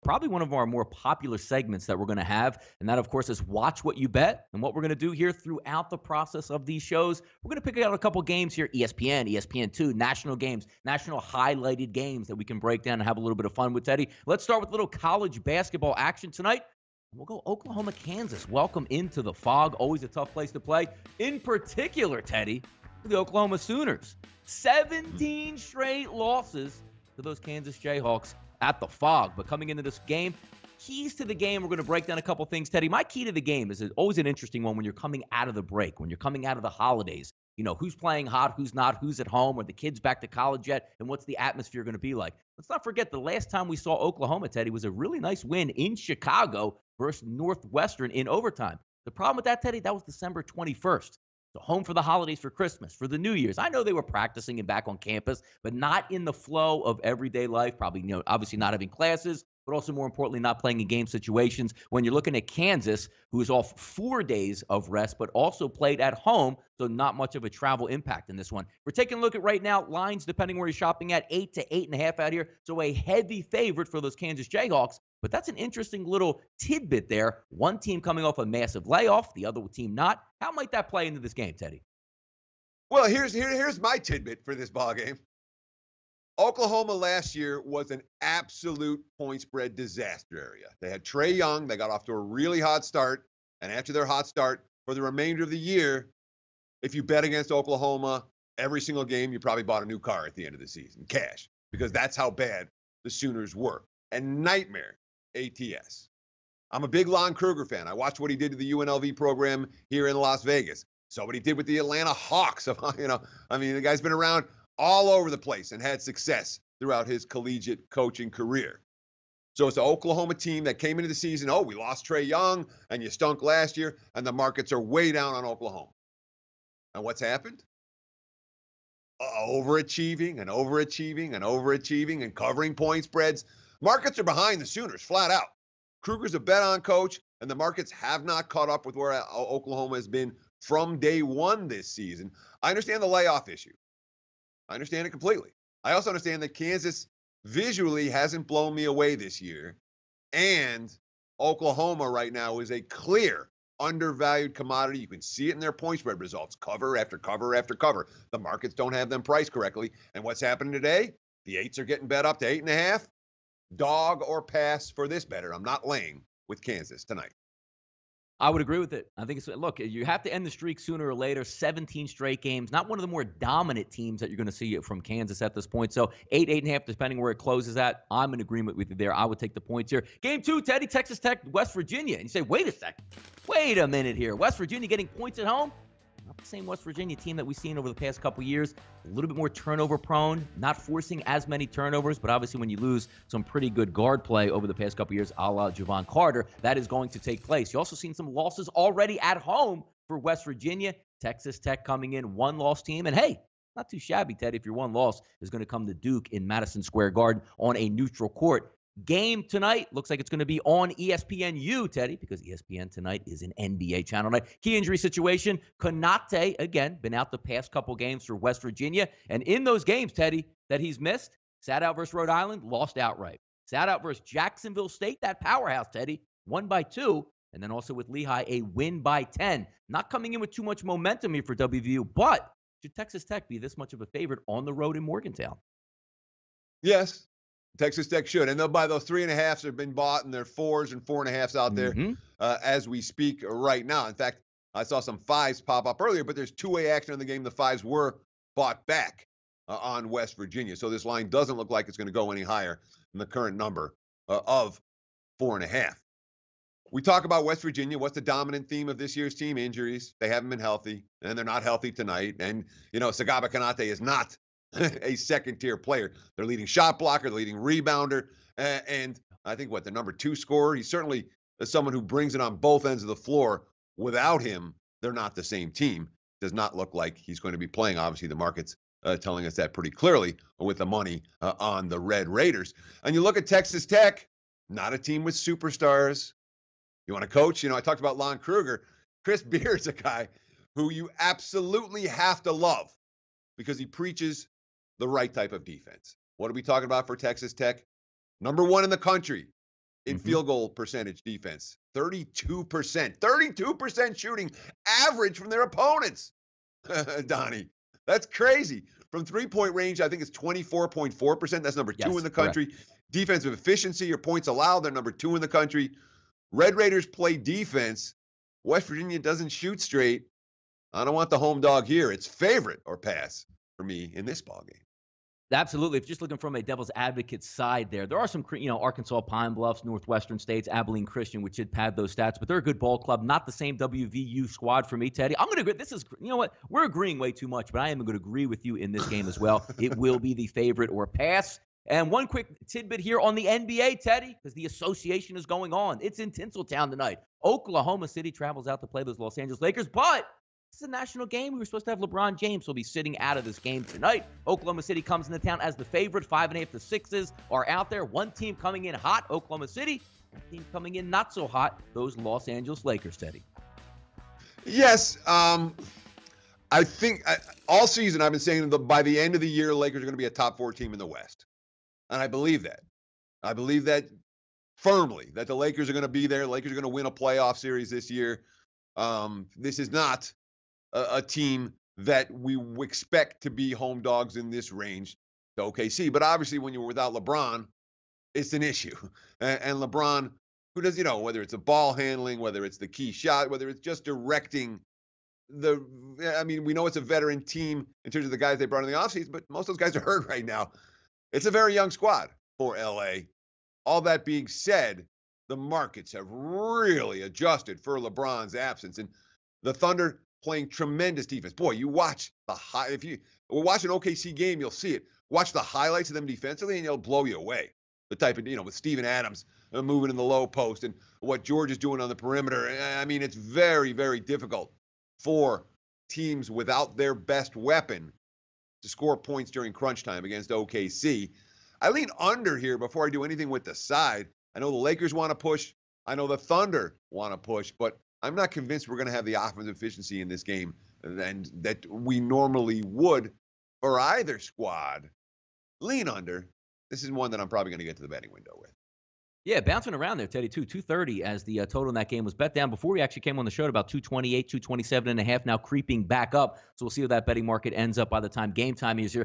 probably one of our more popular segments that we're going to have. And that, of course, is Watch What You Bet. And what we're going to do here throughout the process of these shows, we're going to pick out a couple games here, ESPN, ESPN2, national games, national highlighted games that we can break down and have a little bit of fun with, Teddy. Let's start with a little college basketball action tonight. We'll go Oklahoma, Kansas. Welcome into the Fog. Always a tough place to play. In particular, Teddy, the Oklahoma Sooners. 17 straight losses to those Kansas Jayhawks at the Fog. But coming into this game, keys to the game, we're going to break down a couple things, Teddy. My key to the game is always an interesting one when you're coming out of the break, when you're coming out of the holidays. You know, who's playing hot, who's not, who's at home, are the kids back to college yet, and what's the atmosphere going to be like? Let's not forget the last time we saw Oklahoma, Teddy, was a really nice win in Chicago versus Northwestern in overtime. The problem with that, Teddy, that was December 21st. So home for the holidays, for Christmas, for the New Year's. I know they were practicing and back on campus, but not in the flow of everyday life. Probably, obviously not having classes, but also more importantly, not playing in game situations. When you're looking at Kansas, who is off 4 days of rest, but also played at home, so not much of a travel impact in this one. We're taking a look at right now, lines, depending where you're shopping at, 8 to 8.5 out here. So a heavy favorite for those Kansas Jayhawks. But that's an interesting little tidbit there. One team coming off a massive layoff, the other team not. How might that play into this game, Teddy? Well, here's my tidbit for this ball game. Oklahoma last year was an absolute point spread disaster area. They had Trae Young. They got off to a really hot start. And after their hot start, for the remainder of the year, if you bet against Oklahoma every single game, you probably bought a new car at the end of the season, cash, because that's how bad the Sooners were. And nightmare ATS. I'm a big Lon Kruger fan. I watched what he did to the UNLV program here in Las Vegas. Saw what he did with the Atlanta Hawks. The guy's been around all over the place and had success throughout his collegiate coaching career. So it's an Oklahoma team that came into the season, we lost Trae Young, and you stunk last year, and the markets are way down on Oklahoma. And what's happened? Overachieving and overachieving and overachieving and covering point spreads. Markets are behind the Sooners, flat out. Kruger's a bet-on coach, and the markets have not caught up with where Oklahoma has been from day one this season. I understand the layoff issue. I understand it completely. I also understand that Kansas visually hasn't blown me away this year, and Oklahoma right now is a clear undervalued commodity. You can see it in their point spread results, cover after cover after cover. The markets don't have them priced correctly. And what's happening today? The 8s are getting bet up to 8.5. Dog or pass for this better. I'm not laying with Kansas tonight. I would agree with it. I think look, you have to end the streak sooner or later. 17 straight games. Not one of the more dominant teams that you're going to see from Kansas at this point. So 8.5, depending where it closes at. I'm in agreement with you there. I would take the points here. Game 2, Teddy, Texas Tech, West Virginia. And you say, wait a second. Wait a minute here. West Virginia getting points at home? Not the same West Virginia team that we've seen over the past couple years. A little bit more turnover prone, not forcing as many turnovers, but obviously when you lose some pretty good guard play over the past couple years, a la Javon Carter, that is going to take place. You also seen some losses already at home for West Virginia. Texas Tech coming in, one-loss team. And hey, not too shabby, Ted, if your one loss is going to come to Duke in Madison Square Garden on a neutral court. Game tonight looks like it's going to be on ESPNU, Teddy, because ESPN tonight is an NBA channel night. Key injury situation, Konate, again, been out the past couple games for West Virginia. And in those games, Teddy, that he's missed, sat out versus Rhode Island, lost outright. Sat out versus Jacksonville State, that powerhouse, Teddy, won by 2. And then also with Lehigh, a win by 10. Not coming in with too much momentum here for WVU, but should Texas Tech be this much of a favorite on the road in Morgantown? Yes. Texas Tech should. And they'll buy those 3.5s have been bought, and they're 4s and 4.5s out there as we speak right now. In fact, I saw some 5s pop up earlier, but there's two-way action in the game. The 5s were bought back on West Virginia. So this line doesn't look like it's going to go any higher than the current number of 4.5. We talk about West Virginia. What's the dominant theme of this year's team? Injuries. They haven't been healthy, and they're not healthy tonight. And, Sagaba Konate is not a second-tier player. They're leading shot blocker, leading rebounder, and I think the number 2 scorer. He's certainly someone who brings it on both ends of the floor. Without him, they're not the same team. Does not look like he's going to be playing. Obviously, the market's telling us that pretty clearly with the money on the Red Raiders. And you look at Texas Tech, not a team with superstars. You want to coach? I talked about Lon Kruger. Chris Beard's a guy who you absolutely have to love because he preaches the right type of defense. What are we talking about for Texas Tech? Number 1 in the country in field goal percentage defense. 32%. 32% shooting average from their opponents. Donnie, that's crazy. From three-point range, I think it's 24.4%. That's number 2 in the country. Correct. Defensive efficiency or points allowed, they're number 2 in the country. Red Raiders play defense. West Virginia doesn't shoot straight. I don't want the home dog here. It's favorite or pass for me in this ballgame. Absolutely. If you're just looking from a devil's advocate side there are some, Arkansas Pine Bluffs, Northwestern States, Abilene Christian, which should pad those stats, but they're a good ball club. Not the same WVU squad for me, Teddy. I'm going to agree. This is, you know what? We're agreeing way too much, but I am going to agree with you in this game as well. It will be the favorite or pass. And one quick tidbit here on the NBA, Teddy, because the association is going on. It's in Tinseltown tonight. Oklahoma City travels out to play those Los Angeles Lakers, but it's a national game. We were supposed to have LeBron James, so he'll be sitting out of this game tonight. Oklahoma City comes into town as the favorite. 5.5 to 6s are out there. One team coming in hot, Oklahoma City. One team coming in not so hot, those Los Angeles Lakers, Teddy. Yes. I think all season I've been saying that by the end of the year, Lakers are going to be a top 4 team in the West. And I believe that. I believe that firmly, that the Lakers are going to be there. Lakers are going to win a playoff series this year. This is not a team that we expect to be home dogs in this range to OKC. But obviously, when you're without LeBron, it's an issue. And LeBron, who does, whether it's a ball handling, whether it's the key shot, whether it's just directing we know it's a veteran team in terms of the guys they brought in the offseason, but most of those guys are hurt right now. It's a very young squad for LA. All that being said, the markets have really adjusted for LeBron's absence. And the Thunder playing tremendous defense. Boy, you watch if you watch an OKC game, you'll see it. Watch the highlights of them defensively, and it'll blow you away. The type of, with Steven Adams moving in the low post and what George is doing on the perimeter. It's very, very difficult for teams without their best weapon to score points during crunch time against OKC. I lean under here before I do anything with the side. I know the Lakers want to push. I know the Thunder want to push, but I'm not convinced we're going to have the offensive efficiency in this game and that we normally would for either squad. Lean under. This is one that I'm probably going to get to the betting window with. Yeah, bouncing around there, Teddy, too. 230 as the total in that game was bet down. Before we actually came on the show at about 228, 227.5, now creeping back up. So we'll see where that betting market ends up by the time game time is here.